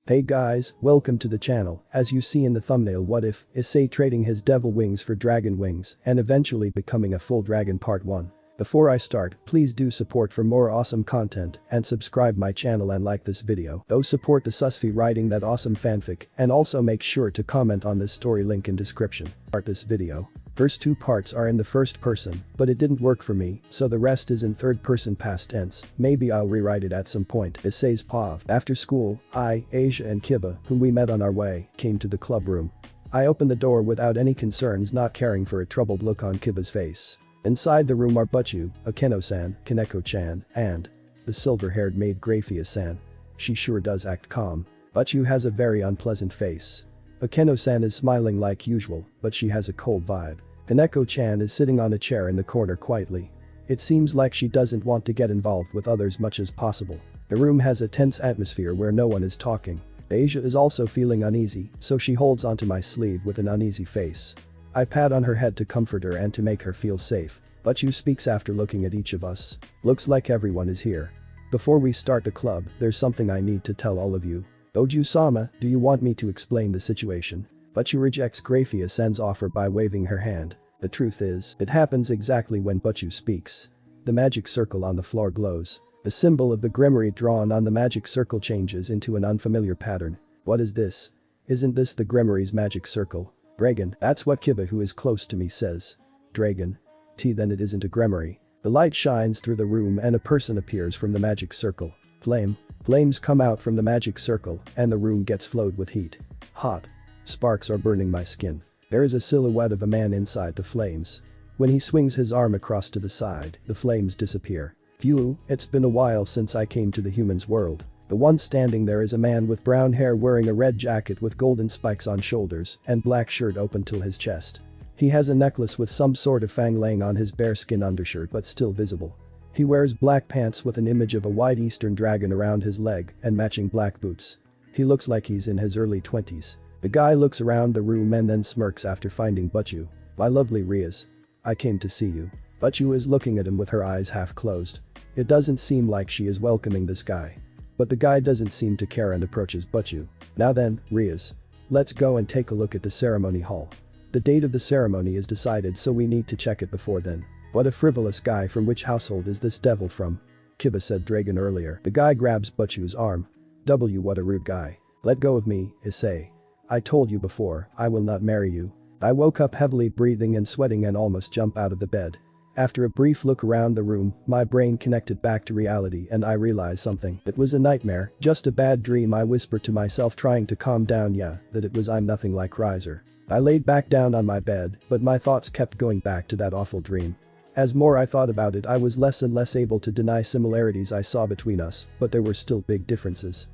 Hey guys, welcome to the channel. As you see in the thumbnail, what if Issei trading his devil wings for dragon wings and eventually becoming a full dragon part 1. Before I start, please do support for more awesome content and subscribe my channel and like this video. Go support the Susfi writing that awesome fanfic and also make sure to comment on this story, link in description. Start this video. First two parts are in the first person, but it didn't work for me, so the rest is in third person past tense. Maybe I'll rewrite it at some point. Issei's path. After school, I, Asia and Kiba, whom we met on our way, came to the club room. I opened the door without any concerns, not caring for a troubled look on Kiba's face. Inside the room are Butchu, Akeno-san, Kaneko-chan, and the silver-haired maid Graphia-san. She sure does act calm. Butchu has a very unpleasant face. Akeno-san is smiling like usual, but she has a cold vibe. Kaneko-chan is sitting on a chair in the corner quietly. It seems like she doesn't want to get involved with others much as possible. The room has a tense atmosphere where no one is talking. Asia is also feeling uneasy, so she holds onto my sleeve with an uneasy face. I pat on her head to comfort her and to make her feel safe. Butchu speaks after looking at each of us. Looks like everyone is here. Before we start the club, there's something I need to tell all of you. Oju-sama, do you want me to explain the situation? Butchu rejects Graphia-san's offer by waving her hand. The truth is, it happens exactly when Butchu speaks. The magic circle on the floor glows. The symbol of the grimoire drawn on the magic circle changes into an unfamiliar pattern. What is this? Isn't this the grimoire's magic circle? Dragon, that's what Kiba, who is close to me, says. Dragon. Then it isn't a grimoire. The light shines through the room and a person appears from the magic circle. Flame. Flames come out from the magic circle and the room gets flowed with heat. Hot. Sparks are burning my skin. There is a silhouette of a man inside the flames. When he swings his arm across to the side, the flames disappear. Phew, it's been a while since I came to the humans' world. The one standing there is a man with brown hair wearing a red jacket with golden spikes on shoulders and black shirt open till his chest. He has a necklace with some sort of fang laying on his bearskin undershirt but still visible. He wears black pants with an image of a white eastern dragon around his leg and matching black boots. He looks like he's in his early 20s. The guy looks around the room and then smirks after finding Butchu. "My lovely Rias. I came to see you." Butchu is looking at him with her eyes half closed. It doesn't seem like she is welcoming this guy. But the guy doesn't seem to care and approaches Butchu. "Now then, Rias. Let's go and take a look at the ceremony hall. The date of the ceremony is decided, so we need to check it before then." "What a frivolous guy. From which household is this devil from?" Kiba said dragon earlier. The guy grabs Butchu's arm. What a rude guy. "Let go of me, Issei. I told you before, I will not marry you." I woke up heavily breathing and sweating and almost jump out of the bed. After a brief look around the room, my brain connected back to reality and I realized something. It was a nightmare, just a bad dream. I whispered to myself, trying to calm down, that it was. I'm nothing like Riser. I laid back down on my bed, but my thoughts kept going back to that awful dream. As more I thought about it, I was less and less able to deny similarities I saw between us, but there were still big differences.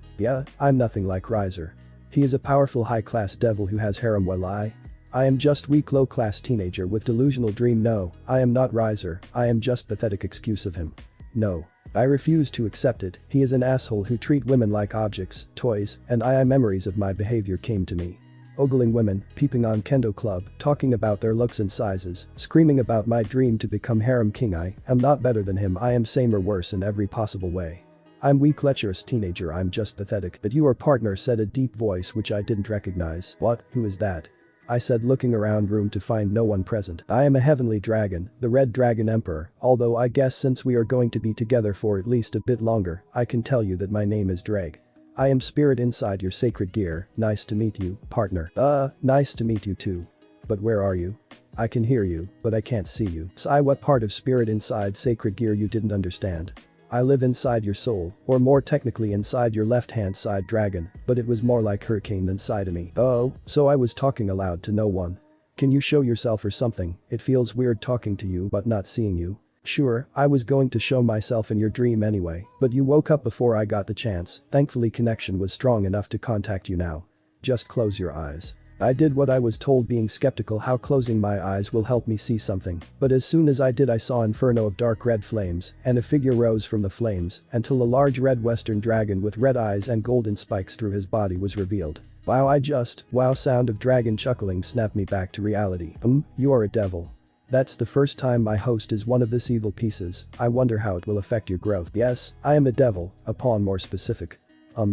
I'm nothing like Riser. He is a powerful high-class devil who has harem, while I am just weak low-class teenager with delusional dream. No, I am not Riser, I am just pathetic excuse of him. No. I refuse to accept it. He is an asshole who treat women like objects, toys, and memories of my behavior came to me. Ogling women, peeping on kendo club, talking about their looks and sizes, screaming about my dream to become harem king. I am not better than him. I am same or worse in every possible way. I'm weak lecherous teenager. I'm just pathetic. "But your partner," said a deep voice which I didn't recognize. "What? Who is that?" I said, looking around room to find no one present. "I am a heavenly dragon, the Red Dragon Emperor, although I guess since we are going to be together for at least a bit longer, I can tell you that my name is Drag. I am spirit inside your sacred gear. Nice to meet you, partner." Nice to meet you too. But where are you? I can hear you, but I can't see you." "Sai, what part of spirit inside sacred gear you didn't understand?" "I live inside your soul, or more technically inside your left-hand side, dragon, but it was more like hurricane than side of me." "Oh, so I was talking aloud to no one. Can you show yourself or something? It feels weird talking to you but not seeing you." "Sure, I was going to show myself in your dream anyway, but you woke up before I got the chance. Thankfully connection was strong enough to contact you now. Just close your eyes." I did what I was told, being skeptical how closing my eyes will help me see something, but as soon as I did I saw inferno of dark red flames, and a figure rose from the flames until a large red western dragon with red eyes and golden spikes through his body was revealed. Wow, sound of dragon chuckling snapped me back to reality. You are a devil. That's the first time my host is one of this evil pieces. I wonder how it will affect your growth. Yes, I am a devil, a pawn more specific.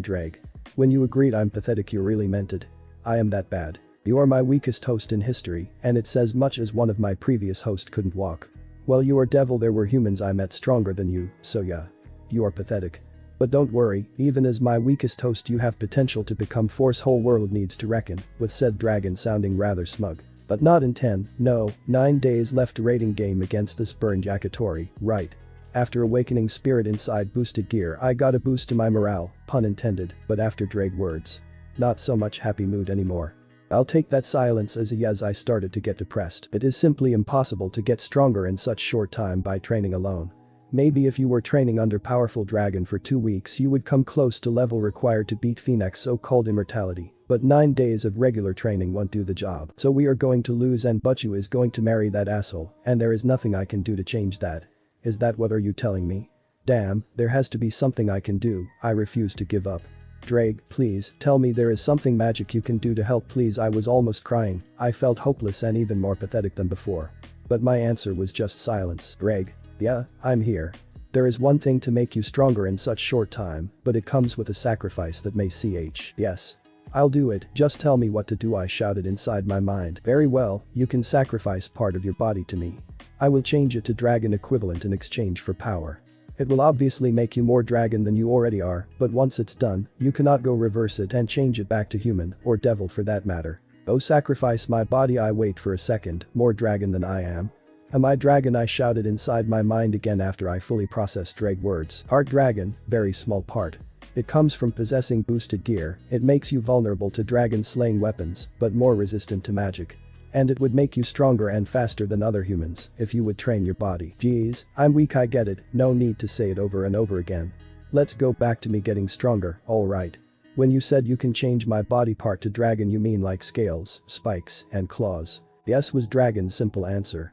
Drag. When you agreed I'm pathetic you really meant it. I am that bad. You are my weakest host in history, and it's as much as one of my previous hosts couldn't walk. Well you are devil, there were humans I met stronger than you, so yeah. You are pathetic. But don't worry, even as my weakest host you have potential to become force whole world needs to reckon, with said dragon sounding rather smug. But not in 10, no, 9 days left rating game against this burned Yakitori, right. After awakening spirit inside boosted gear I got a boost to my morale, pun intended, but after Drake words. Not so much happy mood anymore. I'll take that silence as a yes. I started to get depressed. It is simply impossible to get stronger in such short time by training alone. Maybe if you were training under powerful dragon for 2 weeks you would come close to level required to beat Phoenix so-called immortality. But 9 days of regular training won't do the job. So we are going to lose and Butchu is going to marry that asshole, and there is nothing I can do to change that. Is that what are you telling me? Damn, there has to be something I can do. I refuse to give up. Drake, please, tell me there is something magic you can do to help please. I was almost crying. I felt hopeless and even more pathetic than before. But my answer was just silence. Drake, yeah, I'm here. There is one thing to make you stronger in such short time, but it comes with a sacrifice that may yes. I'll do it, just tell me what to do. I shouted inside my mind. Very well, you can sacrifice part of your body to me. I will change it to dragon equivalent in exchange for power. It will obviously make you more dragon than you already are, but once it's done, you cannot go reverse it and change it back to human, or devil for that matter. Oh, sacrifice my body. I wait for a second, more dragon than I am. Am I dragon? I shouted inside my mind again after I fully processed Drake words. Heart dragon, very small part. It comes from possessing boosted gear, it makes you vulnerable to dragon slaying weapons, but more resistant to magic. And it would make you stronger and faster than other humans if you would train your body. Geez, I'm weak, I get it, no need to say it over and over again. Let's go back to me getting stronger, alright. When you said you can change my body part to dragon you mean like scales, spikes, and claws? Yes was dragon's simple answer.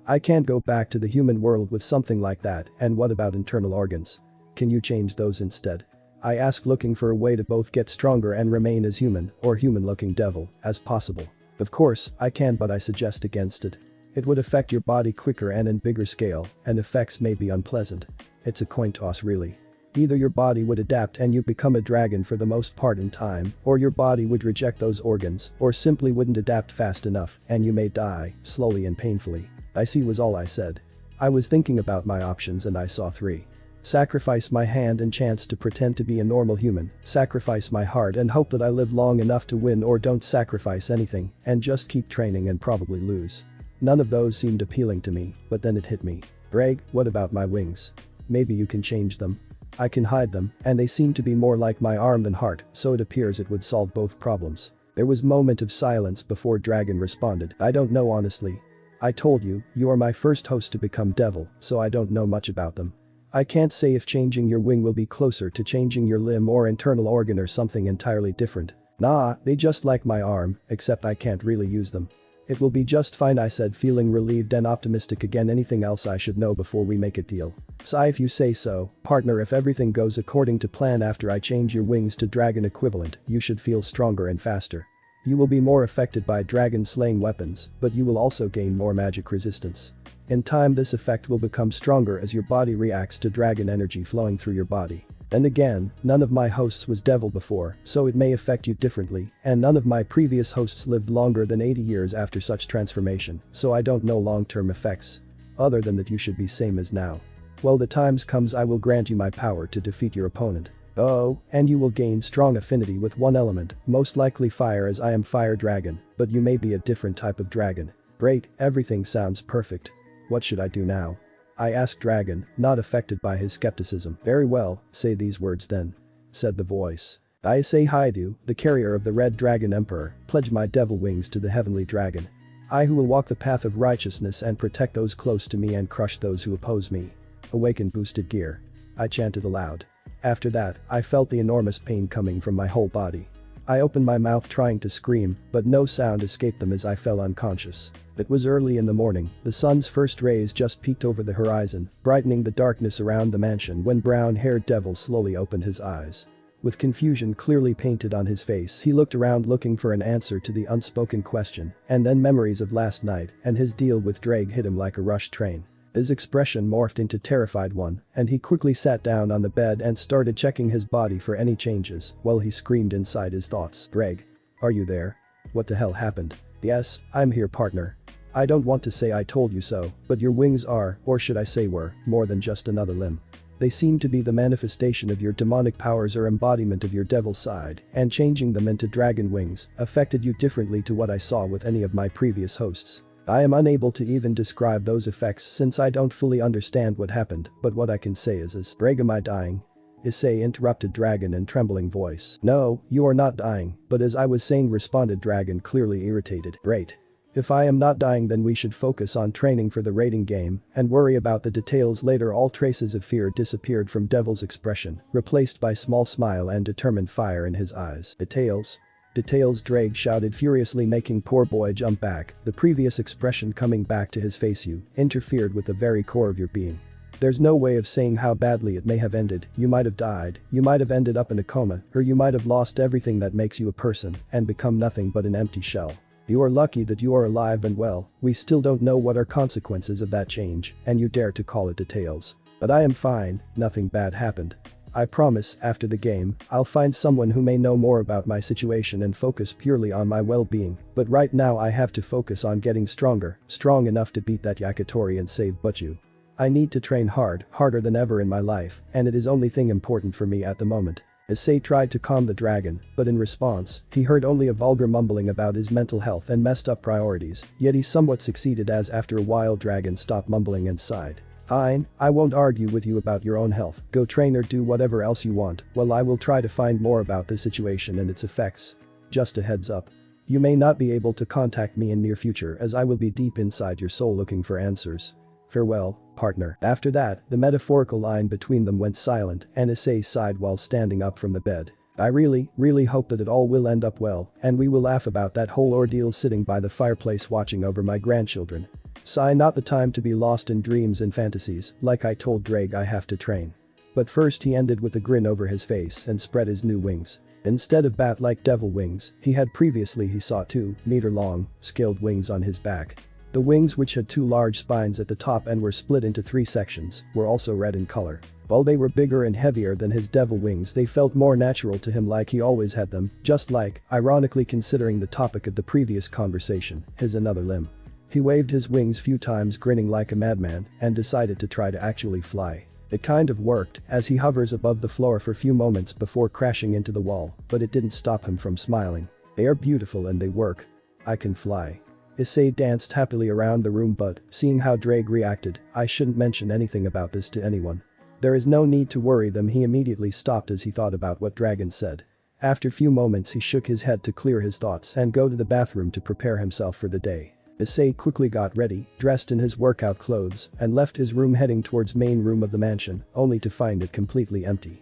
I can't go back to the human world with something like that, and what about internal organs? Can you change those instead? I asked, looking for a way to both get stronger and remain as human, or human-looking devil, as possible. Of course, I can, but I suggest against it. It would affect your body quicker and in bigger scale, and effects may be unpleasant. It's a coin toss really. Either your body would adapt and you become a dragon for the most part in time, or your body would reject those organs, or simply wouldn't adapt fast enough, and you may die, slowly and painfully. I see was all I said. I was thinking about my options and I saw 3. Sacrifice my hand and chance to pretend to be a normal human, sacrifice my heart and hope that I live long enough to win, or don't sacrifice anything and just keep training and probably lose. None of those seemed appealing to me, but then it hit me. Greg, what about my wings? Maybe you can change them. I can hide them, and they seem to be more like my arm than heart, so it appears it would solve both problems. There was a moment of silence before Dragon responded. I don't know honestly. I told you, you are my first host to become devil, so I don't know much about them. I can't say if changing your wing will be closer to changing your limb or internal organ or something entirely different. Nah, they just like my arm, except I can't really use them. It will be just fine, I said, feeling relieved and optimistic again. Anything else I should know before we make a deal? Sigh, if you say so, partner. If everything goes according to plan after I change your wings to dragon equivalent, you should feel stronger and faster. You will be more affected by dragon slaying weapons, but you will also gain more magic resistance. In time this effect will become stronger as your body reacts to dragon energy flowing through your body. And again, none of my hosts was devil before, so it may affect you differently, and none of my previous hosts lived longer than 80 years after such transformation, so I don't know long-term effects. Other than that you should be same as now. Well, the times comes I will grant you my power to defeat your opponent. Oh, and you will gain strong affinity with one element, most likely fire, as I am fire dragon, but you may be a different type of dragon. Great, everything sounds perfect. What should I do now? I asked Dragon, not affected by his skepticism. Very well, say these words then, said the voice. I say Haidu, the carrier of the Red Dragon Emperor, pledge my devil wings to the heavenly dragon. I who will walk the path of righteousness and protect those close to me and crush those who oppose me. Awaken boosted gear. I chanted aloud. After that, I felt the enormous pain coming from my whole body. I opened my mouth trying to scream, but no sound escaped them as I fell unconscious. It was early in the morning, the sun's first rays just peeked over the horizon, brightening the darkness around the mansion when brown-haired devil slowly opened his eyes. With confusion clearly painted on his face, he looked around looking for an answer to the unspoken question, and then memories of last night and his deal with Drake hit him like a rushed train. His expression morphed into terrified one, and he quickly sat down on the bed and started checking his body for any changes, while he screamed inside his thoughts. Greg. Are you there? What the hell happened? Yes, I'm here, partner. I don't want to say I told you so, but your wings are, or should I say were, more than just another limb. They seem to be the manifestation of your demonic powers or embodiment of your devil side, and changing them into dragon wings affected you differently to what I saw with any of my previous hosts. I am unable to even describe those effects since I don't fully understand what happened, but what I can say is Greg, am I dying? Issei interrupted Dragon in trembling voice. No, you are not dying, but as I was saying, responded Dragon, clearly irritated. Great. If I am not dying, then we should focus on training for the raiding game and worry about the details later. All traces of fear disappeared from Devil's expression, replaced by small smile and determined fire in his eyes. Details? Details, Drake shouted furiously, making poor boy jump back, the previous expression coming back to his face. You interfered with the very core of your being. There's no way of saying how badly it may have ended. You might have died, you might have ended up in a coma, or you might have lost everything that makes you a person and become nothing but an empty shell. You are lucky that you are alive and well. We still don't know what are consequences of that change, and you dare to call it details. But I am fine, nothing bad happened. I promise, after the game, I'll find someone who may know more about my situation and focus purely on my well-being, but right now I have to focus on getting stronger, strong enough to beat that Yakitori and save Butchu. I need to train hard, harder than ever in my life, and it is only thing important for me at the moment. Issei tried to calm the dragon, but in response, he heard only a vulgar mumbling about his mental health and messed up priorities, yet he somewhat succeeded as after a while Dragon stopped mumbling and sighed. Fine, I won't argue with you about your own health, go train or do whatever else you want, well I will try to find more about this situation and its effects. Just a heads up. You may not be able to contact me in near future as I will be deep inside your soul looking for answers. Farewell, partner. After that, the metaphorical line between them went silent and Issei sighed while standing up from the bed. I really hope that it all will end up well and we will laugh about that whole ordeal sitting by the fireplace watching over my grandchildren. Sigh, not the time to be lost in dreams and fantasies, like I told Drake I have to train. But first he ended with a grin over his face and spread his new wings. Instead of bat-like devil wings, he saw 2-meter-long, scaled wings on his back. The wings, which had 2 large spines at the top and were split into 3 sections, were also red in color. While they were bigger and heavier than his devil wings, they felt more natural to him, like he always had them, just like, ironically considering the topic of the previous conversation, his another limb. He waved his wings few times, grinning like a madman, and decided to try to actually fly. It kind of worked, as he hovers above the floor for few moments before crashing into the wall, but it didn't stop him from smiling. They are beautiful and they work. I can fly. Issei danced happily around the room, but, seeing how Drake reacted, I shouldn't mention anything about this to anyone. There is no need to worry them. He immediately stopped as he thought about what Dragon said. After few moments he shook his head to clear his thoughts and go to the bathroom to prepare himself for the day. Issei quickly got ready, dressed in his workout clothes, and left his room heading towards main room of the mansion, only to find it completely empty.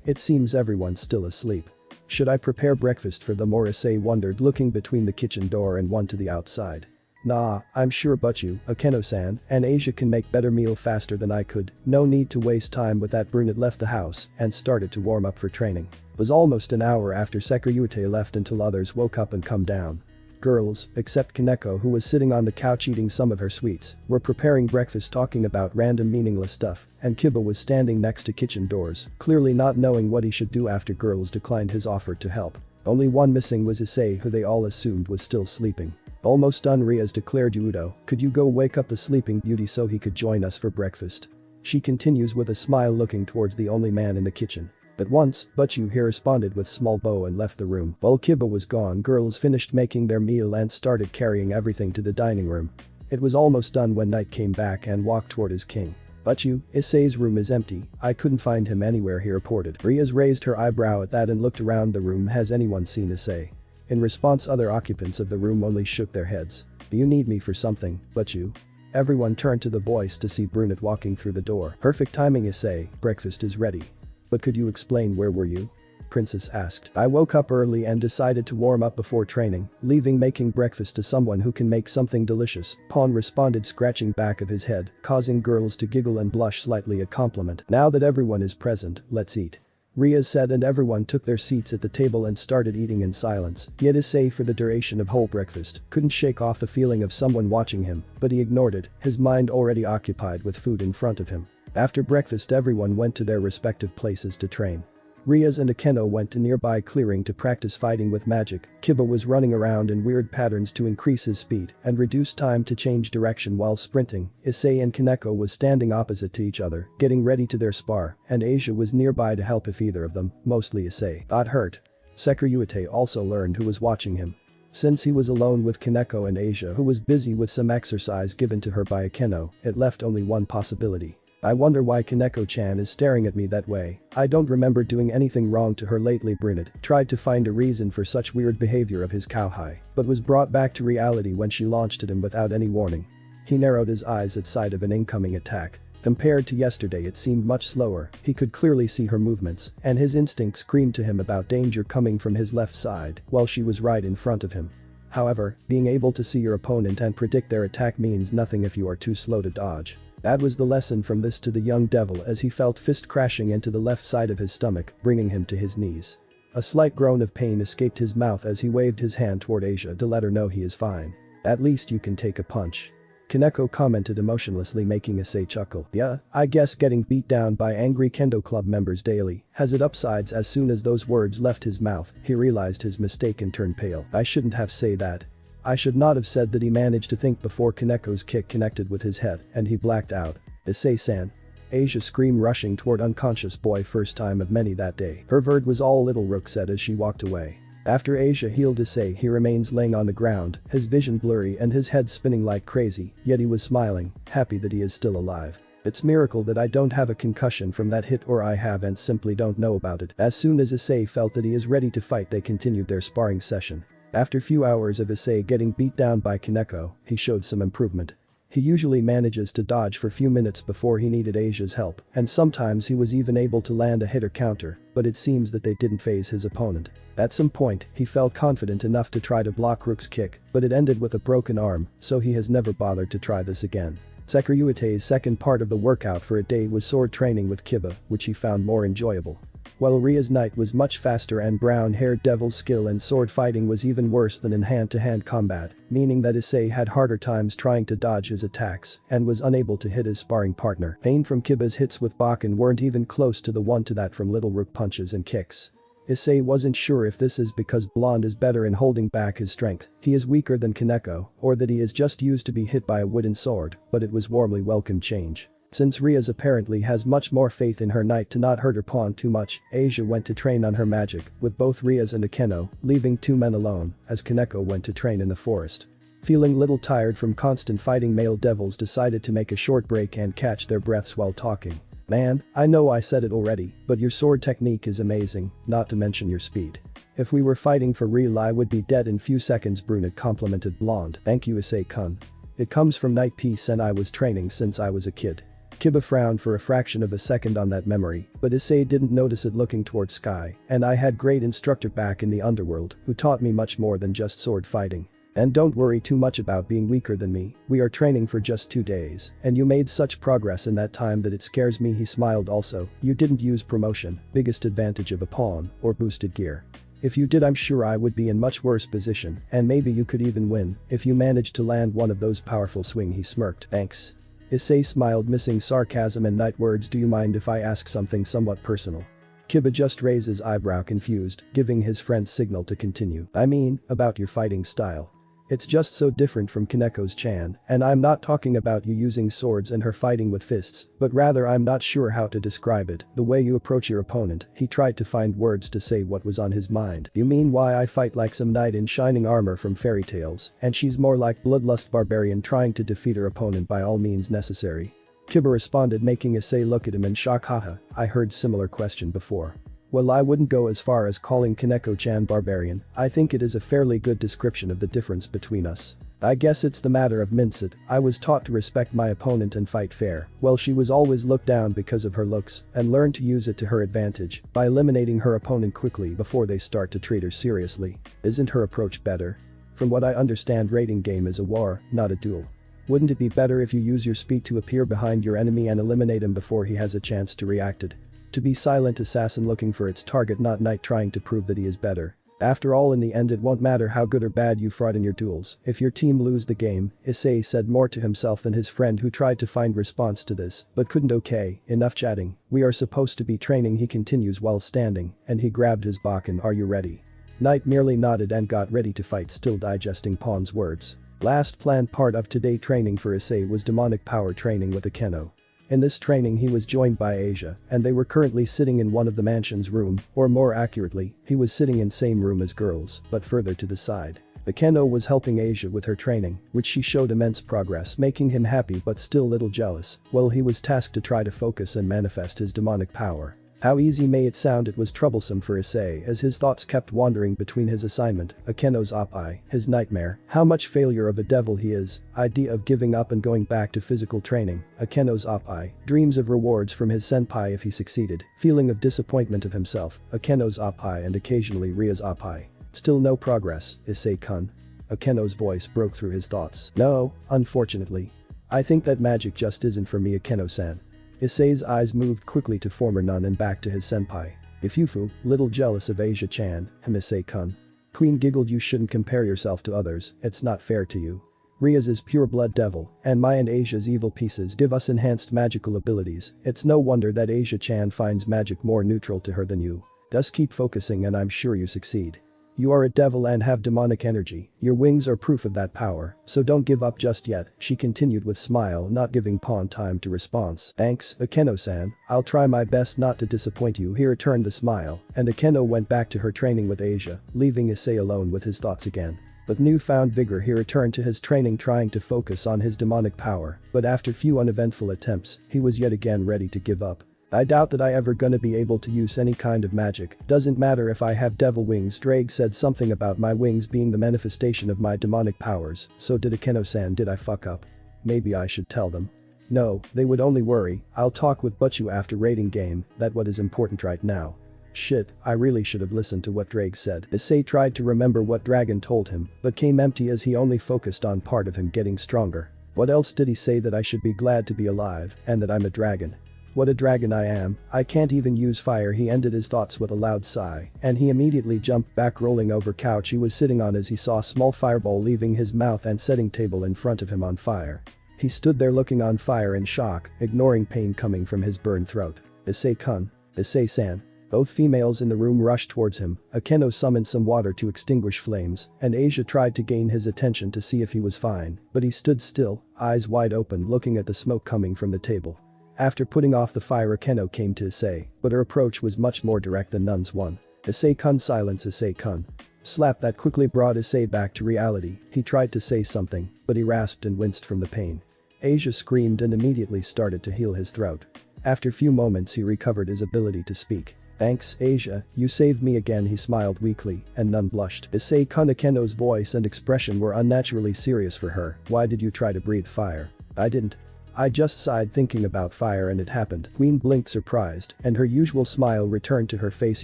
It seems everyone's still asleep. Should I prepare breakfast for them, or Issei wondered, looking between the kitchen door and one to the outside. Nah, I'm sure Butchu, Akeno-san, and Asia can make better meal faster than I could. No need to waste time with that. Brunette left the house and started to warm up for training. It was almost an hour after Sekirute left until others woke up and come down. Girls, except Kaneko, who was sitting on the couch eating some of her sweets, were preparing breakfast talking about random meaningless stuff, and Kiba was standing next to kitchen doors, clearly not knowing what he should do after Girls declined his offer to help. Only one missing was Issei, who they all assumed was still sleeping. Almost done, Riaz declared. Udo, could you go wake up the sleeping beauty so he could join us for breakfast? She continues with a smile, looking towards the only man in the kitchen. At once, Butchu here responded with small bow and left the room. While Kiba was gone, Girls finished making their meal and started carrying everything to the dining room. It was almost done when Knight came back and walked toward his king. Butchu, Issei's room is empty, I couldn't find him anywhere, he reported. Riaz raised her eyebrow at that and looked around the room. Has anyone seen Issei? In response, other occupants of the room only shook their heads. Do you need me for something, Butchu? Everyone turned to the voice to see Brunette walking through the door. Perfect timing, Issei, breakfast is ready. But could you explain, where were you? Princess asked. I woke up early and decided to warm up before training, leaving making breakfast to someone who can make something delicious, Pawn responded, scratching back of his head, causing Girls to giggle and blush slightly at compliment. Now that everyone is present, let's eat. Ria said, and everyone took their seats at the table and started eating in silence. Yet Issei, for the duration of whole breakfast, couldn't shake off the feeling of someone watching him, but he ignored it, his mind already occupied with food in front of him. After breakfast everyone went to their respective places to train. Riaz and Akeno went to nearby clearing to practice fighting with magic. Kiba was running around in weird patterns to increase his speed and reduce time to change direction while sprinting. Issei and Kaneko was standing opposite to each other, getting ready to their spar, and Asia was nearby to help if either of them, mostly Issei, got hurt. Sekiryuite also learned who was watching him. Since he was alone with Kaneko and Asia, who was busy with some exercise given to her by Akeno, it left only one possibility. I wonder why Kaneko-chan is staring at me that way. I don't remember doing anything wrong to her lately. Brunette tried to find a reason for such weird behavior of his cowhide, but was brought back to reality when she launched at him without any warning. He narrowed his eyes at sight of an incoming attack. Compared to yesterday it seemed much slower, he could clearly see her movements, and his instinct screamed to him about danger coming from his left side while she was right in front of him. However, being able to see your opponent and predict their attack means nothing if you are too slow to dodge. That was the lesson from this to the young devil as he felt fist crashing into the left side of his stomach, bringing him to his knees. A slight groan of pain escaped his mouth as he waved his hand toward Asia to let her know he is fine. At least you can take a punch. Kaneko commented emotionlessly, making Issei chuckle. Yeah, I guess getting beat down by angry kendo club members daily has its upsides. As soon as those words left his mouth, he realized his mistake and turned pale. I shouldn't have said that. I should not have said that. He managed to think before Kaneko's kick connected with his head and he blacked out. Issei-san. Asia screamed, rushing toward unconscious boy, first time of many that day. Her word was all Little Rook said as she walked away. After Asia healed Issei, he remains laying on the ground, his vision blurry and his head spinning like crazy, yet he was smiling, happy that he is still alive. It's miracle that I don't have a concussion from that hit, or I have and simply don't know about it. As soon as Issei felt that he is ready to fight, they continued their sparring session. After few hours of Issei getting beat down by Kaneko, he showed some improvement. He usually manages to dodge for few minutes before he needed Asia's help, and sometimes he was even able to land a hit or counter, but it seems that they didn't faze his opponent. At some point, he felt confident enough to try to block Rook's kick, but it ended with a broken arm, so he has never bothered to try this again. Sekiryuite's second part of the workout for a day was sword training with Kiba, which he found more enjoyable. While Ria's knight was much faster and brown-haired devil's skill in sword fighting was even worse than in hand-to-hand combat, meaning that Issei had harder times trying to dodge his attacks and was unable to hit his sparring partner. Pain from Kiba's hits with Bakken weren't even close to the one to that from Little Rook punches and kicks. Issei wasn't sure if this is because Blonde is better in holding back his strength, he is weaker than Kaneko, or that he is just used to be hit by a wooden sword, but it was warmly welcome change. Since Riaz apparently has much more faith in her knight to not hurt her pawn too much, Asia went to train on her magic, with both Riaz and Akeno, leaving two men alone, as Kaneko went to train in the forest. Feeling little tired from constant fighting, male devils decided to make a short break and catch their breaths while talking. Man, I know I said it already, but your sword technique is amazing, not to mention your speed. If we were fighting for real I would be dead in few seconds, Brunette complimented Blonde. Thank you, Issei-kun. It comes from Night Peace and I was training since I was a kid. Kiba frowned for a fraction of a second on that memory, but Issei didn't notice it, looking toward sky, and I had great instructor back in the underworld who taught me much more than just sword fighting. And don't worry too much about being weaker than me, we are training for just 2 days, and you made such progress in that time that it scares me. He smiled. Also, you didn't use promotion, biggest advantage of a pawn, or boosted gear. If you did I'm sure I would be in much worse position, and maybe you could even win, if you managed to land one of those powerful swing. He smirked. Thanks. Issei smiled, missing sarcasm and night words. Do you mind if I ask something somewhat personal? Kiba just raised his eyebrow, confused, giving his friend signal to continue. I mean, about your fighting style. It's just so different from Kaneko's Chan, and I'm not talking about you using swords and her fighting with fists, but rather I'm not sure how to describe it, the way you approach your opponent. He tried to find words to say what was on his mind. You mean why I fight like some knight in shining armor from fairy tales, and she's more like bloodlust barbarian trying to defeat her opponent by all means necessary? Kiba responded, making Issei look at him in shock. Haha, I heard similar question before. Well, I wouldn't go as far as calling Kaneko-chan barbarian, I think it is a fairly good description of the difference between us. I guess it's the matter of mindset. I was taught to respect my opponent and fight fair, while she was always looked down because of her looks, and learned to use it to her advantage by eliminating her opponent quickly before they start to treat her seriously. Isn't her approach better? From what I understand, rating game is a war, not a duel. Wouldn't it be better if you use your speed to appear behind your enemy and eliminate him before he has a chance to react it? To be silent assassin looking for its target, not knight trying to prove that he is better. After all, in the end it won't matter how good or bad you fought in your duels if your team lose the game, Issei said more to himself than his friend, who tried to find response to this but couldn't. Okay, enough chatting, we are supposed to be training, he continues while standing, and he grabbed his bakken. Are you ready? Knight merely nodded and got ready to fight, still digesting Pawn's words. Last planned part of today training for Issei was demonic power training with Akeno. In this training he was joined by Asia, and they were currently sitting in one of the mansion's room, or more accurately, he was sitting in same room as girls, but further to the side. Akeno was helping Asia with her training, which she showed immense progress, making him happy but still little jealous, while he was tasked to try to focus and manifest his demonic power. How easy may it sound, it was troublesome for Issei as his thoughts kept wandering between his assignment, Akeno's op-eye, his nightmare, how much failure of a devil he is, idea of giving up and going back to physical training, Akeno's op-eye, dreams of rewards from his senpai if he succeeded, feeling of disappointment of himself, Akeno's op-eye, and occasionally Ria's op-eye. Still no progress, Issei-kun. Akeno's voice broke through his thoughts. No, unfortunately. I think that magic just isn't for me, Akeno-san. Issei's eyes moved quickly to former nun and back to his senpai. Ifufu, little jealous of Asia-chan, Issei-kun. Queen giggled. You shouldn't compare yourself to others, it's not fair to you. Ria's is pure blood devil, and my and Asia's evil pieces give us enhanced magical abilities. It's no wonder that Asia-chan finds magic more neutral to her than you. Just keep focusing and I'm sure you succeed. You are a devil and have demonic energy, your wings are proof of that power, so don't give up just yet, she continued with smile, not giving Pawn time to response. Thanks, Akeno-san, I'll try my best not to disappoint you. He returned the smile, and Akeno went back to her training with Asia, leaving Issei alone with his thoughts again. With newfound vigor he returned to his training, trying to focus on his demonic power, but after few uneventful attempts, he was yet again ready to give up. I doubt that I ever gonna be able to use any kind of magic, doesn't matter if I have devil wings. Drake said something about my wings being the manifestation of my demonic powers, so did Akeno-san. Did I fuck up? Maybe I should tell them. No, they would only worry, I'll talk with Butchu after raiding game, that what is important right now. Shit, I really should have listened to what Drake said. Issei tried to remember what Dragon told him, but came empty as he only focused on part of him getting stronger. What else did he say? That I should be glad to be alive, and that I'm a dragon. What a dragon I am, I can't even use fire. He ended his thoughts with a loud sigh, and he immediately jumped back, rolling over couch he was sitting on as he saw a small fireball leaving his mouth and setting table in front of him on fire. He stood there looking on fire in shock, ignoring pain coming from his burned throat. Issei-kun. Issei-san. Both females in the room rushed towards him. Akeno summoned some water to extinguish flames, and Asia tried to gain his attention to see if he was fine, but he stood still, eyes wide open, looking at the smoke coming from the table. After putting off the fire, Akeno came to Issei, but her approach was much more direct than Nun's one. Issei-kun. Silence, Issei-kun. Slap that quickly brought Issei back to reality. He tried to say something, but he rasped and winced from the pain. Asia screamed and immediately started to heal his throat. After few moments he recovered his ability to speak. Thanks, Asia, you saved me again. He smiled weakly, and Nun blushed. Issei-kun. Akeno's voice and expression were unnaturally serious for her. Why did you try to breathe fire? I didn't. I just sighed thinking about fire and it happened. Queen blinked surprised, and her usual smile returned to her face.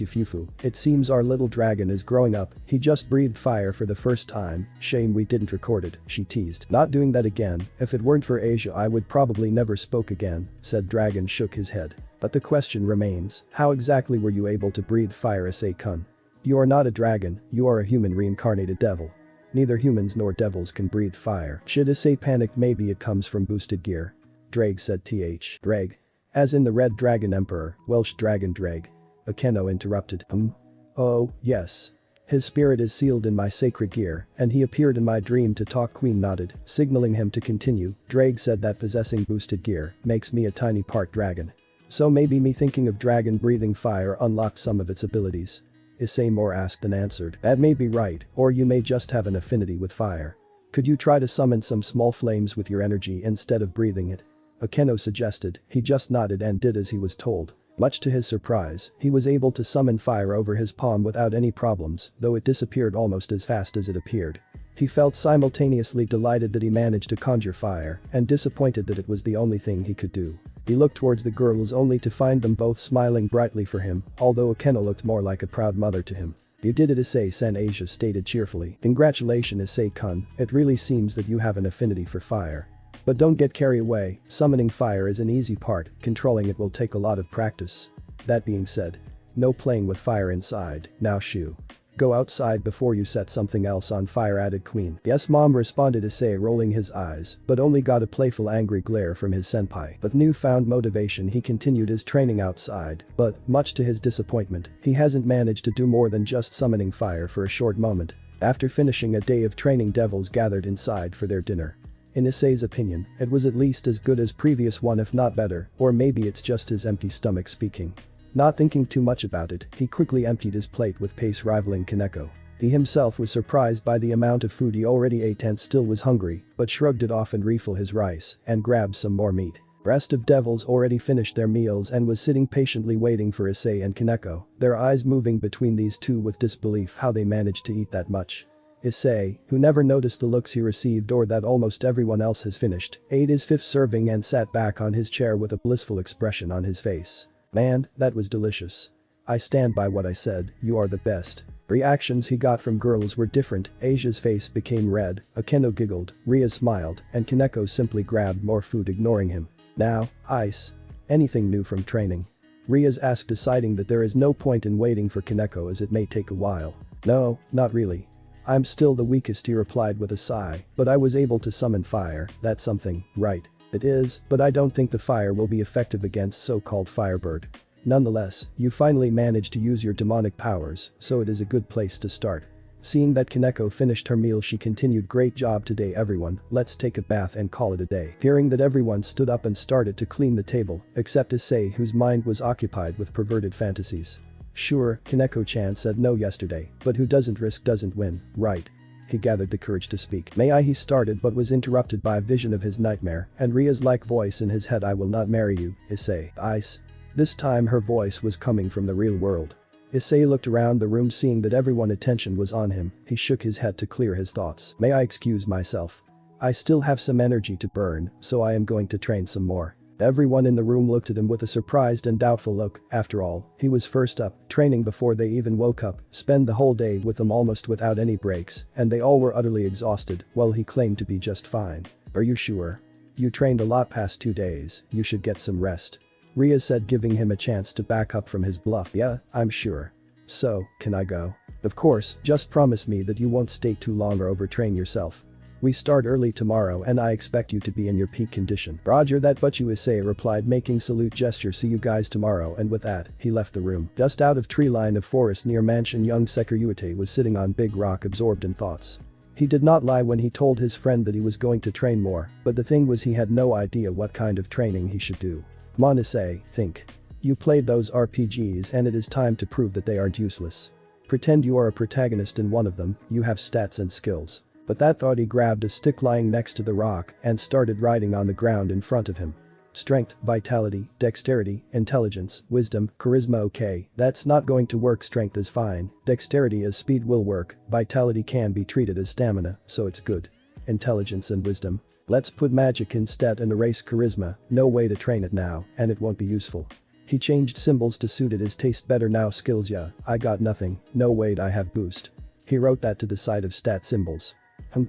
Ifufu, it seems our little dragon is growing up, he just breathed fire for the first time, shame we didn't record it, she teased. Not doing that again, if it weren't for Asia I would probably never spoke again, said Dragon. Shook his head. But the question remains, how exactly were you able to breathe fire? Issei-kun. You are not a dragon, you are a human reincarnated devil. Neither humans nor devils can breathe fire. Should Issei panicked? Maybe it comes from boosted gear. Drake said. Drag. As in the Red Dragon Emperor, Welsh Dragon Drag. Akeno interrupted. Oh, yes. His spirit is sealed in my sacred gear, and he appeared in my dream to talk. Queen nodded, signaling him to continue. Drake said that possessing boosted gear makes me a tiny part dragon. So maybe me thinking of dragon breathing fire unlocked some of its abilities. Issei more asked than answered. That may be right, or you may just have an affinity with fire. Could you try to summon some small flames with your energy instead of breathing it? Akeno suggested. He just nodded and did as he was told. Much to his surprise, he was able to summon fire over his palm without any problems, though it disappeared almost as fast as it appeared. He felt simultaneously delighted that he managed to conjure fire and disappointed that it was the only thing he could do. He looked towards the girls only to find them both smiling brightly for him, although Akeno looked more like a proud mother to him. You did it, Issei-san, Asia stated cheerfully. Congratulations, Issei-kun, it really seems that you have an affinity for fire. But don't get carried away, summoning fire is an easy part, controlling it will take a lot of practice. That being said, no playing with fire inside, now shoo. Go outside before you set something else on fire, added Queen. Yes mom, responded Issei, rolling his eyes, but only got a playful angry glare from his senpai. With newfound motivation he continued his training outside, but, much to his disappointment, he hasn't managed to do more than just summoning fire for a short moment. After finishing a day of training, devils gathered inside for their dinner. In Issei's opinion, it was at least as good as previous one, if not better, or maybe it's just his empty stomach speaking. Not thinking too much about it, he quickly emptied his plate with pace rivaling Kaneko. He himself was surprised by the amount of food he already ate and still was hungry, but shrugged it off and refilled his rice and grabbed some more meat. Rest of devils already finished their meals and was sitting patiently waiting for Issei and Kaneko, their eyes moving between these two with disbelief how they managed to eat that much. Issei, who never noticed the looks he received or that almost everyone else has finished, ate his 5th serving and sat back on his chair with a blissful expression on his face. Man, that was delicious. I stand by what I said, you are the best. Reactions he got from girls were different. Asia's face became red, Akeno giggled, Ria smiled, and Kaneko simply grabbed more food, ignoring him. Now, Ice. Anything new from training? Ria's asked, deciding that there is no point in waiting for Kaneko as it may take a while. No, not really. I'm still the weakest, he replied with a sigh, but I was able to summon fire, that's something, right? It is, but I don't think the fire will be effective against so-called Firebird. Nonetheless, you finally managed to use your demonic powers, so it is a good place to start. Seeing that Kaneko finished her meal, she continued, great job today everyone, let's take a bath and call it a day. Hearing that, everyone stood up and started to clean the table, except Issei, whose mind was occupied with perverted fantasies. Sure, Kaneko-chan said no yesterday, but who doesn't risk doesn't win, right? He gathered the courage to speak. May I, he started, but was interrupted by a vision of his nightmare and Ria's like voice in his head. I will not marry you, Issei. Ice. This time her voice was coming from the real world. Issei looked around the room, seeing that everyone's attention was on him. He shook his head to clear his thoughts. May I excuse myself? I still have some energy to burn, so I am going to train some more. Everyone in the room looked at him with a surprised and doubtful look. After all, he was first up, training before they even woke up, spend the whole day with them almost without any breaks, and they all were utterly exhausted, while he claimed to be just fine. Are you sure? You trained a lot past 2 days, you should get some rest. Ria said, giving him a chance to back up from his bluff. Yeah, I'm sure. So, can I go? Of course, just promise me that you won't stay too long or overtrain yourself. We start early tomorrow and I expect you to be in your peak condition. Roger that, but you, Issei replied, making salute gesture. See you guys tomorrow, and with that, he left the room. Just out of tree line of forest near mansion, young Sekiruyuta was sitting on big rock, absorbed in thoughts. He did not lie when he told his friend that he was going to train more, but the thing was he had no idea what kind of training he should do. Come on, Issei, think. You played those RPGs and it is time to prove that they aren't useless. Pretend you are a protagonist in one of them, you have stats and skills. But that thought, he grabbed a stick lying next to the rock and started writing on the ground in front of him. Strength, vitality, dexterity, intelligence, wisdom, charisma. Okay, that's not going to work. Strength is fine, dexterity as speed will work, vitality can be treated as stamina, so it's good. Intelligence and wisdom. Let's put magic instead and erase charisma, no way to train it now, and it won't be useful. He changed symbols to suit his taste better now. Skills, yeah, I got nothing, no wait, I have boost. He wrote that to the side of stat symbols.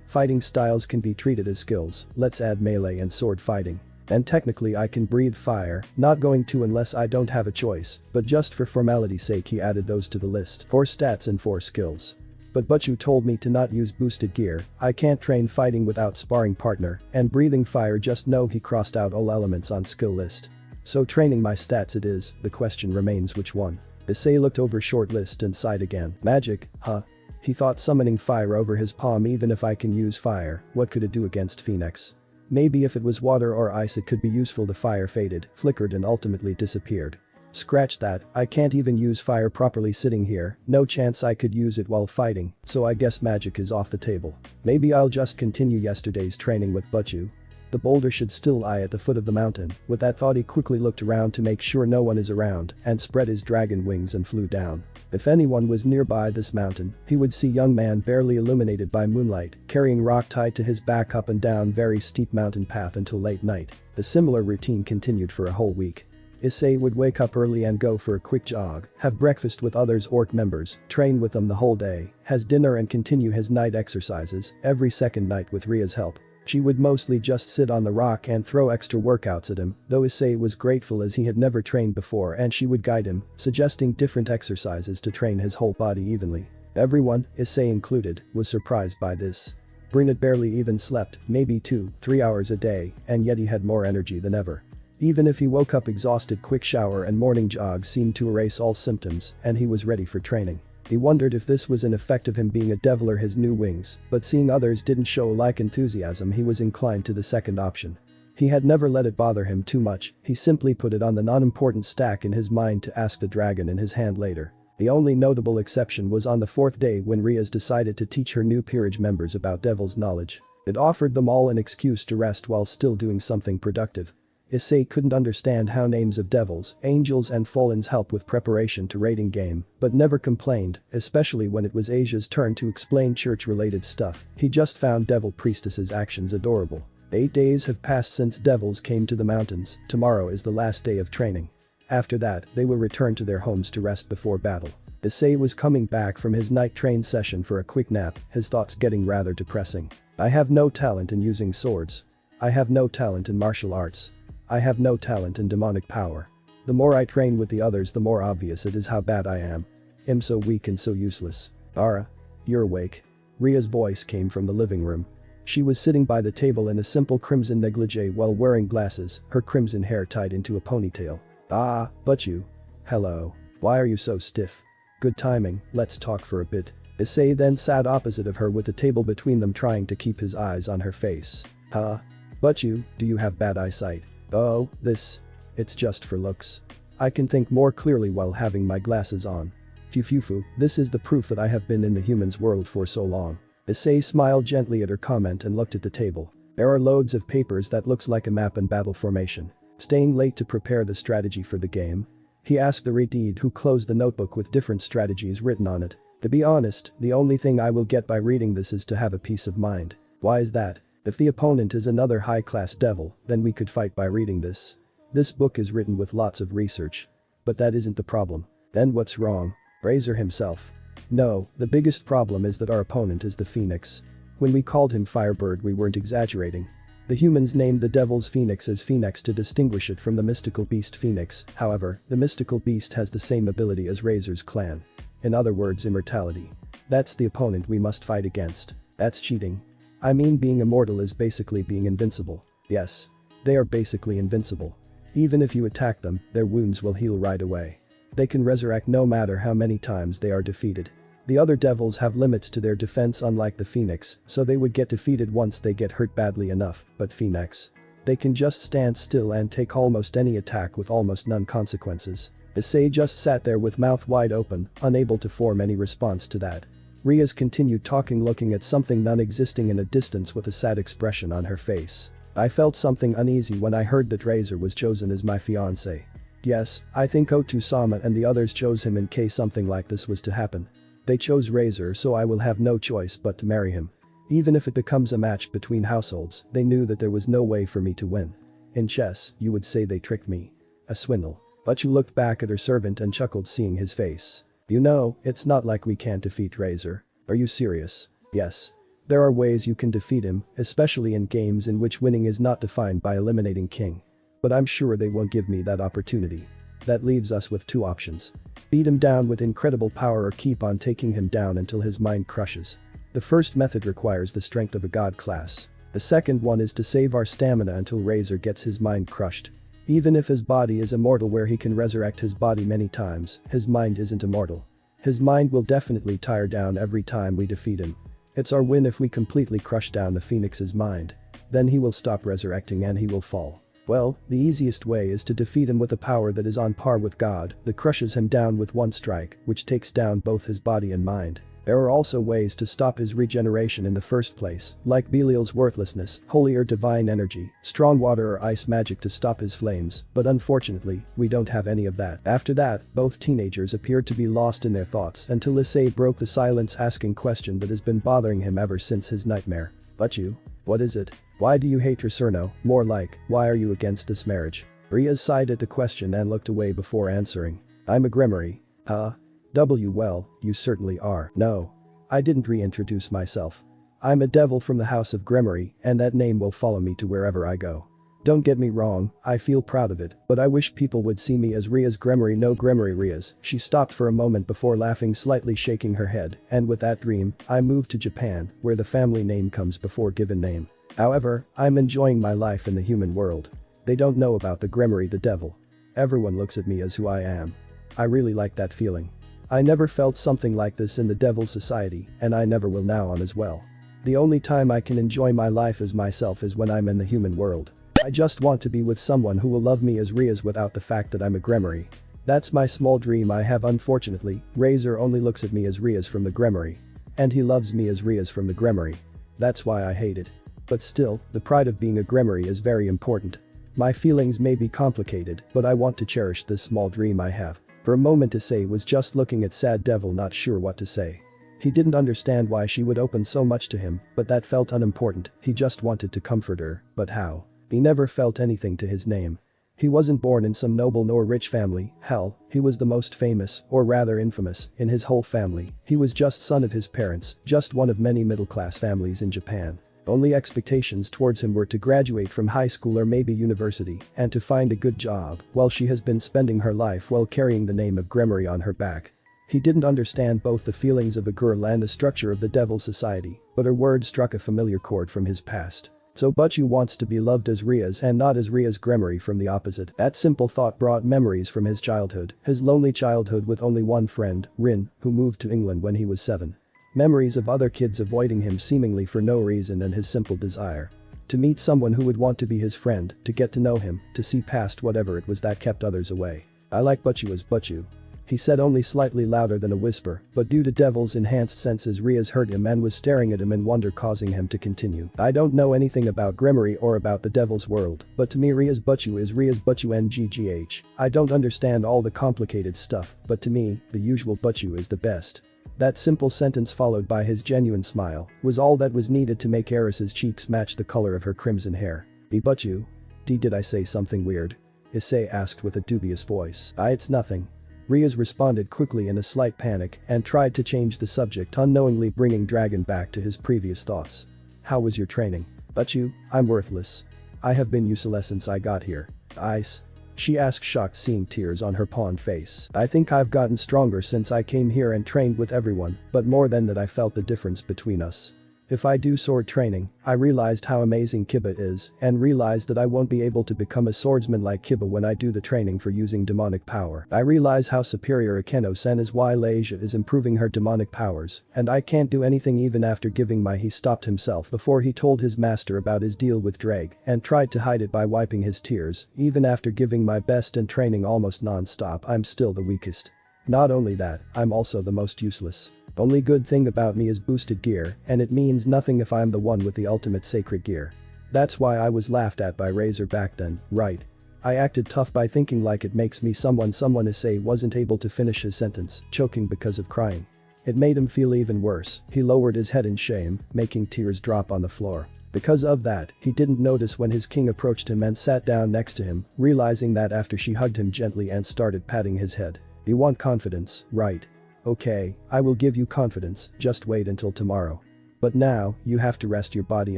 Fighting styles can be treated as skills, let's add melee and sword fighting. And technically I can breathe fire, not going to unless I don't have a choice, but just for formality's sake he added those to the list. 4 stats and 4 skills. But you told me to not use boosted gear, I can't train fighting without sparring partner, and breathing fire. Just no, he crossed out all elements on skill list. So training my stats it is, the question remains which one. Issei looked over short list and sighed again. Magic, huh? He thought, summoning fire over his palm. Even if I can use fire, what could it do against Phoenix? Maybe if it was water or ice it could be useful. The fire faded, flickered and ultimately disappeared. Scratch that, I can't even use fire properly sitting here, no chance I could use it while fighting, so I guess magic is off the table. Maybe I'll just continue yesterday's training with Butchu. The boulder should still lie at the foot of the mountain. With that thought he quickly looked around to make sure no one is around and spread his dragon wings and flew down. If anyone was nearby this mountain, he would see young man barely illuminated by moonlight, carrying rock tied to his back up and down very steep mountain path until late night. The similar routine continued for a whole week. Issei would wake up early and go for a quick jog, have breakfast with others orc members, train with them the whole day, has dinner and continue his night exercises every second night with Ria's help. She would mostly just sit on the rock and throw extra workouts at him, though Issei was grateful as he had never trained before and she would guide him, suggesting different exercises to train his whole body evenly. Everyone, Issei included, was surprised by this. Brynett barely even slept, maybe 2-3 hours a day, and yet he had more energy than ever. Even if he woke up exhausted, quick shower and morning jog seemed to erase all symptoms, and he was ready for training. He wondered if this was an effect of him being a devil or his new wings, but seeing others didn't show like enthusiasm, he was inclined to the second option. He had never let it bother him too much, he simply put it on the non-important stack in his mind to ask the dragon in his hand later. The only notable exception was on the fourth day when Riaz decided to teach her new peerage members about devil's knowledge. It offered them all an excuse to rest while still doing something productive. Issei couldn't understand how names of devils, angels and fallens help with preparation to raiding game, but never complained, especially when it was Asia's turn to explain church-related stuff. He just found devil priestesses' actions adorable. 8 days have passed since devils came to the mountains, tomorrow is the last day of training. After that, they will return to their homes to rest before battle. Issei was coming back from his night train session for a quick nap, his thoughts getting rather depressing. I have no talent in using swords. I have no talent in martial arts. I have no talent in demonic power. The more I train with the others, the more obvious it is how bad I am. I'm so weak and so useless. Ara. You're awake. Ria's voice came from the living room. She was sitting by the table in a simple crimson negligee while wearing glasses, her crimson hair tied into a ponytail. Ah, but you. Hello. Why are you so stiff? Good timing, let's talk for a bit. Issei then sat opposite of her with the table between them, trying to keep his eyes on her face. Huh? But you, do you have bad eyesight? Oh, this. It's just for looks. I can think more clearly while having my glasses on. Fufufu, this is the proof that I have been in the humans world for so long. Issei smiled gently at her comment and looked at the table. There are loads of papers that looks like a map and battle formation. Staying late to prepare the strategy for the game? He asked the Redeed, who closed the notebook with different strategies written on it. To be honest, the only thing I will get by reading this is to have a peace of mind. Why is that? If the opponent is another high-class devil, then we could fight by reading this. This book is written with lots of research. But that isn't the problem. Then what's wrong? Razor himself. No, the biggest problem is that our opponent is the Phoenix. When we called him Firebird, we weren't exaggerating. The humans named the devil's Phoenix as Phoenix to distinguish it from the mystical beast Phoenix. However, the mystical beast has the same ability as Razor's clan. In other words, immortality. That's the opponent we must fight against. That's cheating. I mean, being immortal is basically being invincible. Yes. They are basically invincible. Even if you attack them, their wounds will heal right away. They can resurrect no matter how many times they are defeated. The other devils have limits to their defense, unlike the Phoenix, so they would get defeated once they get hurt badly enough, but Phoenix. They can just stand still and take almost any attack with almost none consequences. Issei just sat there with mouth wide open, unable to form any response to that. Riaz continued talking, looking at something non-existing in a distance with a sad expression on her face. I felt something uneasy when I heard that Razor was chosen as my fiancé. Yes, I think Otu-sama and the others chose him in case something like this was to happen. They chose Razor, so I will have no choice but to marry him. Even if it becomes a match between households, they knew that there was no way for me to win. In chess, you would say they tricked me. A swindle. But you looked back at her servant and chuckled, seeing his face. You know, it's not like we can't defeat Razor. Are you serious? Yes. There are ways you can defeat him, especially in games in which winning is not defined by eliminating King. But I'm sure they won't give me that opportunity. That leaves us with two options. Beat him down with incredible power or keep on taking him down until his mind crushes. The first method requires the strength of a god class. The second one is to save our stamina until Razor gets his mind crushed. Even if his body is immortal, where he can resurrect his body many times, his mind isn't immortal. His mind will definitely tire down every time we defeat him. It's our win if we completely crush down the Phoenix's mind. Then he will stop resurrecting and he will fall. Well, the easiest way is to defeat him with a power that is on par with God, that crushes him down with one strike, which takes down both his body and mind. There are also ways to stop his regeneration in the first place, like Belial's worthlessness, holy or divine energy, strong water or ice magic to stop his flames, but unfortunately, we don't have any of that. After that, both teenagers appeared to be lost in their thoughts until Issei broke the silence, asking question that has been bothering him ever since his nightmare. But you? What is it? Why do you hate Rasurno? More like, why are you against this marriage? Riaz sighed at the question and looked away before answering. I'm a Grimoire. Huh? Well, you certainly are. No. I didn't reintroduce myself. I'm a devil from the house of Gremory, and that name will follow me to wherever I go. Don't get me wrong, I feel proud of it, but I wish people would see me as Ria's Gremory, no Gremory Ria's. She stopped for a moment before laughing, slightly shaking her head, and with that dream, I moved to Japan, where the family name comes before given name. However, I'm enjoying my life in the human world. They don't know about the Gremory, the devil. Everyone looks at me as who I am. I really like that feeling. I never felt something like this in the Devil Society, and I never will now on as well. The only time I can enjoy my life as myself is when I'm in the human world. I just want to be with someone who will love me as Ria's without the fact that I'm a Gremory. That's my small dream I have. Unfortunately, Razor only looks at me as Ria's from the Gremory. And he loves me as Ria's from the Gremory. That's why I hate it. But still, the pride of being a Gremory is very important. My feelings may be complicated, but I want to cherish this small dream I have. For a moment Issei was just looking at Sad Devil, not sure what to say. He didn't understand why she would open so much to him, but that felt unimportant. He just wanted to comfort her, but how? He never felt anything to his name. He wasn't born in some noble nor rich family, hell, he was the most famous, or rather infamous, in his whole family. He was just son of his parents, just one of many middle-class families in Japan. Only expectations towards him were to graduate from high school or maybe university and to find a good job, while she has been spending her life while carrying the name of Gremory on her back. He didn't understand both the feelings of a girl and the structure of the Devil Society, but her words struck a familiar chord from his past. So Butchu wants to be loved as Ria's and not as Ria's Gremory from the opposite. That simple thought brought memories from his childhood, his lonely childhood with only one friend, Rin, who moved to England when he was 7. Memories of other kids avoiding him seemingly for no reason and his simple desire. To meet someone who would want to be his friend, to get to know him, to see past whatever it was that kept others away. I like Butchu as Butchu. He said only slightly louder than a whisper, but due to Devil's enhanced senses Ria's heard him and was staring at him in wonder, causing him to continue. I don't know anything about Gremory or about the Devil's world, but to me Ria's Butchu is Ria's Butchu NGGH. I don't understand all the complicated stuff, but to me, the usual Butchu is the best. That simple sentence followed by his genuine smile was all that was needed to make Eris's cheeks match the color of her crimson hair. Be Butchu? Did I say something weird? Issei asked with a dubious voice. It's nothing. Ria's responded quickly in a slight panic and tried to change the subject, unknowingly bringing Dragon back to his previous thoughts. How was your training? Butchu, I'm worthless. I have been useless since I got here. Ice? She asked, shocked, seeing tears on her pawned face. I think I've gotten stronger since I came here and trained with everyone, but more than that I felt the difference between us. If I do sword training, I realized how amazing Kiba is and realized that I won't be able to become a swordsman like Kiba when I do the training for using demonic power. I realize how superior Akeno-sen is while Leisha is improving her demonic powers, and I can't do anything even after giving my. He stopped himself before he told his master about his deal with Drake and tried to hide it by wiping his tears. Even after giving my best and training almost non-stop, I'm still the weakest. Not only that, I'm also the most useless. Only good thing about me is boosted gear, and it means nothing if I'm the one with the ultimate sacred gear. That's why I was laughed at by Razor back then, right? I acted tough by thinking like it makes me someone. Issei wasn't able to finish his sentence, choking because of crying. It made him feel even worse. He lowered his head in shame, making tears drop on the floor. Because of that, he didn't notice when his king approached him and sat down next to him, realizing that after she hugged him gently and started patting his head. You want confidence, right? Okay, I will give you confidence, just wait until tomorrow. But now, you have to rest your body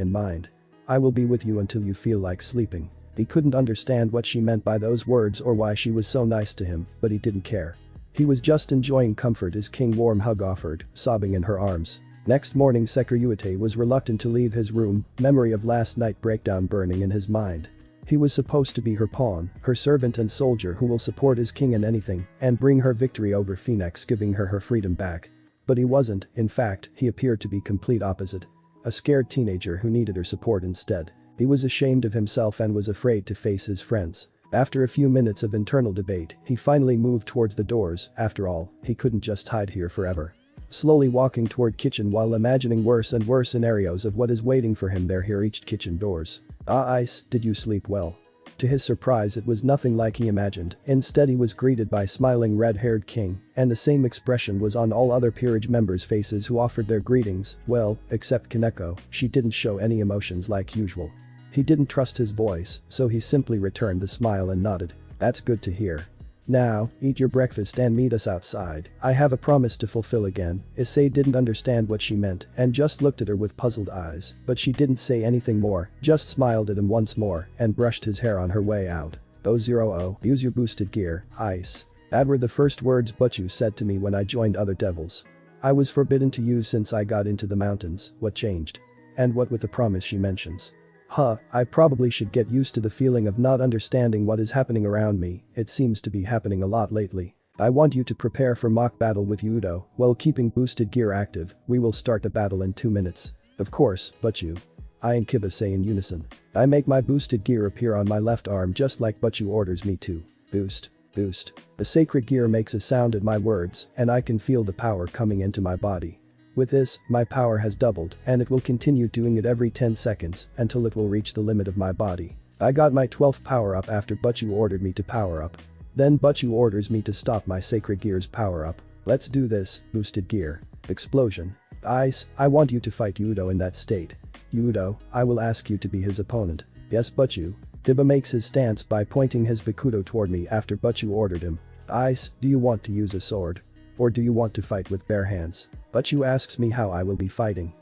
and mind. I will be with you until you feel like sleeping. He couldn't understand what she meant by those words or why she was so nice to him, but he didn't care. He was just enjoying comfort his king warm hug offered, sobbing in her arms. Next morning Sekiruyuite was reluctant to leave his room, memory of last night breakdown burning in his mind. He was supposed to be her pawn, her servant and soldier who will support his king in anything and bring her victory over Phoenix, giving her her freedom back. But he wasn't, in fact, he appeared to be complete opposite. A scared teenager who needed her support instead. He was ashamed of himself and was afraid to face his friends. After a few minutes of internal debate, he finally moved towards the doors. After all, he couldn't just hide here forever. Slowly walking toward kitchen while imagining worse and worse scenarios of what is waiting for him there, he reached kitchen doors. Ice, did you sleep well? To his surprise, it was nothing like he imagined. Instead, he was greeted by smiling red-haired king, and the same expression was on all other peerage members' faces who offered their greetings. Well, except Kaneko, she didn't show any emotions like usual. He didn't trust his voice, so he simply returned the smile and nodded. That's good to hear. Now, eat your breakfast and meet us outside. I have a promise to fulfill again." Issei didn't understand what she meant and just looked at her with puzzled eyes, but she didn't say anything more, just smiled at him once more and brushed his hair on her way out. 000, use your boosted gear, Ice. That were the first words Butchu said to me when I joined other devils. I was forbidden to use since I got into the mountains. What changed? And what with the promise she mentions? I probably should get used to the feeling of not understanding what is happening around me. It seems to be happening a lot lately. I want you to prepare for mock battle with Yudo while keeping boosted gear active. We will start the battle in 2 minutes. Of course, Butchu. I and Kiba say in unison. I make my boosted gear appear on my left arm just like Butchu orders me to. Boost. Boost. The sacred gear makes a sound at my words and I can feel the power coming into my body. With this, my power has doubled and it will continue doing it every 10 seconds until it will reach the limit of my body. I got my 12th power up after Butchu ordered me to power up. Then Butchu orders me to stop my sacred gear's power up. Let's do this, boosted gear. Explosion. Ice, I want you to fight Yudo in that state. Yudo, I will ask you to be his opponent. Yes, Butchu. Kiba makes his stance by pointing his Bakudo toward me after Butchu ordered him. Ice, do you want to use a sword? Or do you want to fight with bare hands? Butchu asks me how I will be fighting.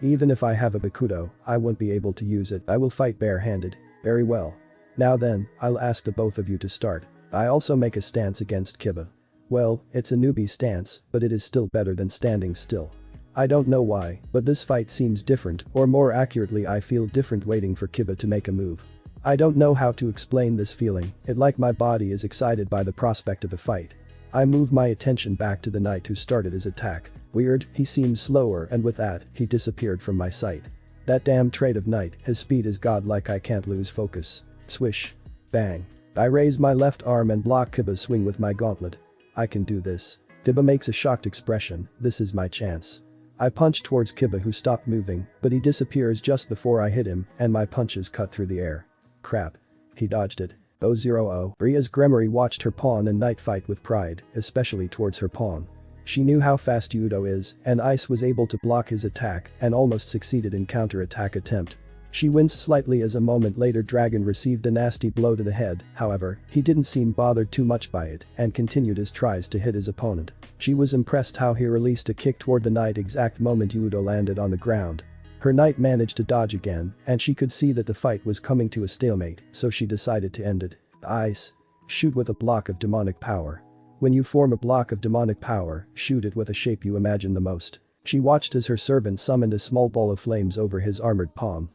Even if I have a Bakudo, I won't be able to use it. I will fight bare-handed. Very well. Now then, I'll ask the both of you to start. I also make a stance against Kiba. Well, it's a newbie stance, but it is still better than standing still. I don't know why, but this fight seems different, or more accurately I feel different waiting for Kiba to make a move. I don't know how to explain this feeling, it like my body is excited by the prospect of a fight. I move my attention back to the knight who started his attack. Weird, he seems slower and with that, he disappeared from my sight. That damn trait of knight, his speed is godlike, I can't lose focus. Swish. Bang. I raise my left arm and block Kiba's swing with my gauntlet. I can do this. Kiba makes a shocked expression, this is my chance. I punch towards Kiba who stopped moving, but he disappears just before I hit him and my punches cut through the air. Crap. He dodged it. 000. Ria's Gremory watched her pawn and knight fight with pride, especially towards her pawn. She knew how fast Yudo is, and Ice was able to block his attack and almost succeeded in counter-attack attempt. She winced slightly as a moment later Dragon received a nasty blow to the head, however, he didn't seem bothered too much by it and continued his tries to hit his opponent. She was impressed how he released a kick toward the knight exact moment Yudo landed on the ground. Her knight managed to dodge again, and she could see that the fight was coming to a stalemate, so she decided to end it. Ice. Shoot with a block of demonic power. When you form a block of demonic power, shoot it with a shape you imagine the most. She watched as her servant summoned a small ball of flames over his armored palm.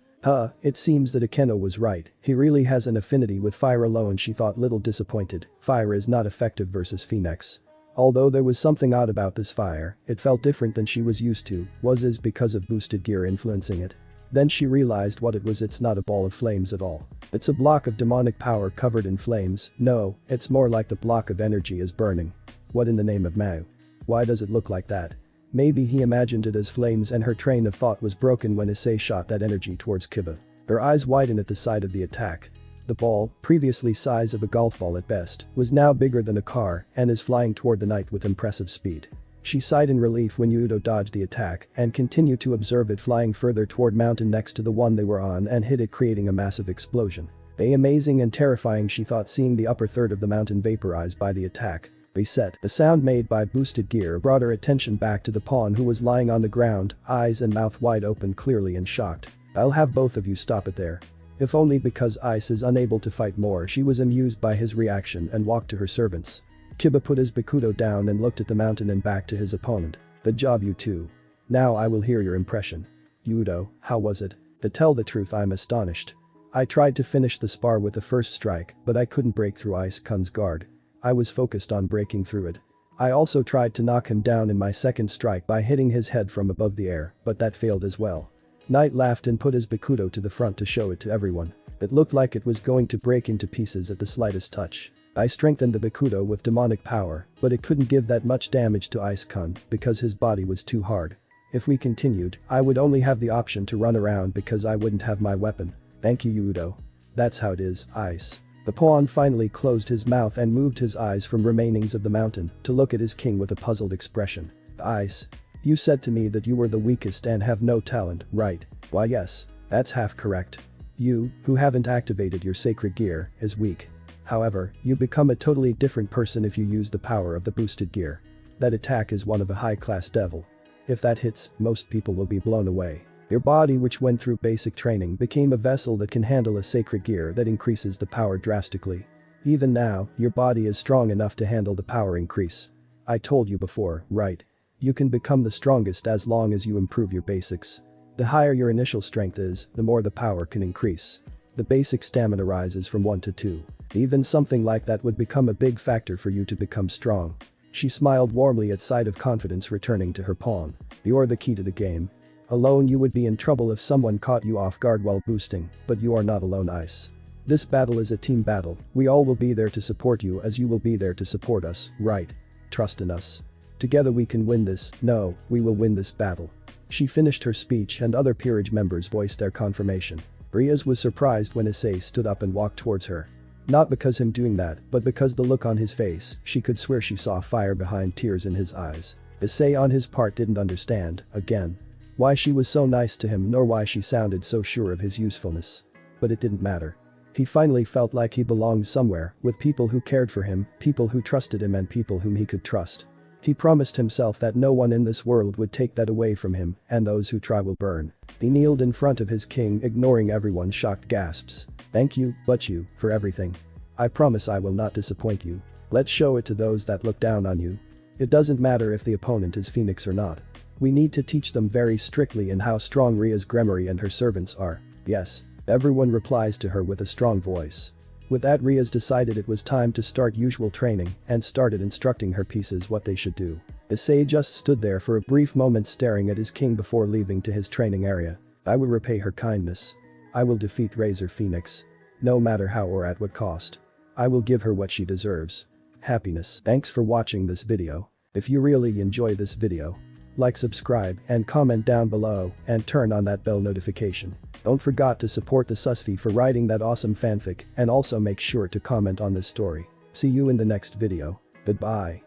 It seems that Akeno was right, he really has an affinity with fire alone, she thought, little disappointed. Fire is not effective versus Phoenix. Although there was something odd about this fire, it felt different than she was used to, was it because of boosted gear influencing it? Then she realized what it was, it's not a ball of flames at all. It's a block of demonic power covered in flames, no, it's more like the block of energy is burning. What in the name of Mao? Why does it look like that? Maybe he imagined it as flames and her train of thought was broken when Issei shot that energy towards Kiba. Her eyes widen at the sight of the attack. The ball, previously size of a golf ball at best, was now bigger than a car and is flying toward the knight with impressive speed. She sighed in relief when Yudo dodged the attack and continued to observe it flying further toward mountain next to the one they were on and hit it, creating a massive explosion. Amazing and terrifying, she thought, seeing the upper third of the mountain vaporized by the attack. Reset. The sound made by boosted gear brought her attention back to the pawn who was lying on the ground, eyes and mouth wide open, clearly in shock. I'll have both of you stop it there. If only because Ice is unable to fight more. She was amused by his reaction and walked to her servants. Kiba put his Bakudo down and looked at the mountain and back to his opponent. Good job, you two. Now I will hear your impression. Yudo, how was it? To tell the truth, I'm astonished. I tried to finish the spar with the first strike, but I couldn't break through Ice-kun's guard. I was focused on breaking through it. I also tried to knock him down in my second strike by hitting his head from above the air, but that failed as well. Knight laughed and put his Bakudo to the front to show it to everyone. It looked like it was going to break into pieces at the slightest touch. I strengthened the Bakudo with demonic power, but it couldn't give that much damage to Ice-kun because his body was too hard. If we continued, I would only have the option to run around because I wouldn't have my weapon. Thank you, Yudo. That's how it is, Ice. The pawn finally closed his mouth and moved his eyes from remainings of the mountain to look at his king with a puzzled expression. Ice. You said to me that you were the weakest and have no talent, right? Why yes, that's half correct. You, who haven't activated your sacred gear, is weak. However, you become a totally different person if you use the power of the boosted gear. That attack is one of a high-class devil. If that hits, most people will be blown away. Your body, which went through basic training, became a vessel that can handle a sacred gear that increases the power drastically. Even now, your body is strong enough to handle the power increase. I told you before, right? You can become the strongest as long as you improve your basics. The higher your initial strength is, the more the power can increase. The basic stamina rises from 1 to 2. Even something like that would become a big factor for you to become strong. She smiled warmly at sight of confidence returning to her pawn. You're the key to the game. Alone you would be in trouble if someone caught you off guard while boosting, but you are not alone, Ice. This battle is a team battle. We all will be there to support you as you will be there to support us, right? Trust in us. Together we can win this. No, we will win this battle. She finished her speech and other peerage members voiced their confirmation. Riaz was surprised when Issei stood up and walked towards her. Not because him doing that, but because the look on his face, she could swear she saw fire behind tears in his eyes. Issei on his part didn't understand, again, why she was so nice to him nor why she sounded so sure of his usefulness. But it didn't matter. He finally felt like he belonged somewhere, with people who cared for him, people who trusted him and people whom he could trust. He promised himself that no one in this world would take that away from him, and those who try will burn. He kneeled in front of his king, ignoring everyone's shocked gasps. Thank you, but you, for everything. I promise I will not disappoint you. Let's show it to those that look down on you. It doesn't matter if the opponent is Phoenix or not. We need to teach them very strictly in how strong Riaz Gremory and her servants are. Yes. Everyone replies to her with a strong voice. With that, Riaz decided it was time to start usual training and started instructing her pieces what they should do. Issei just stood there for a brief moment staring at his king before leaving to his training area. I will repay her kindness. I will defeat Razor Phoenix. No matter how or at what cost. I will give her what she deserves. Happiness. Thanks for watching this video. If you really enjoy this video, like, subscribe, and comment down below, and turn on that bell notification. Don't forget to support the Susfi for writing that awesome fanfic, and also make sure to comment on this story. See you in the next video. Goodbye.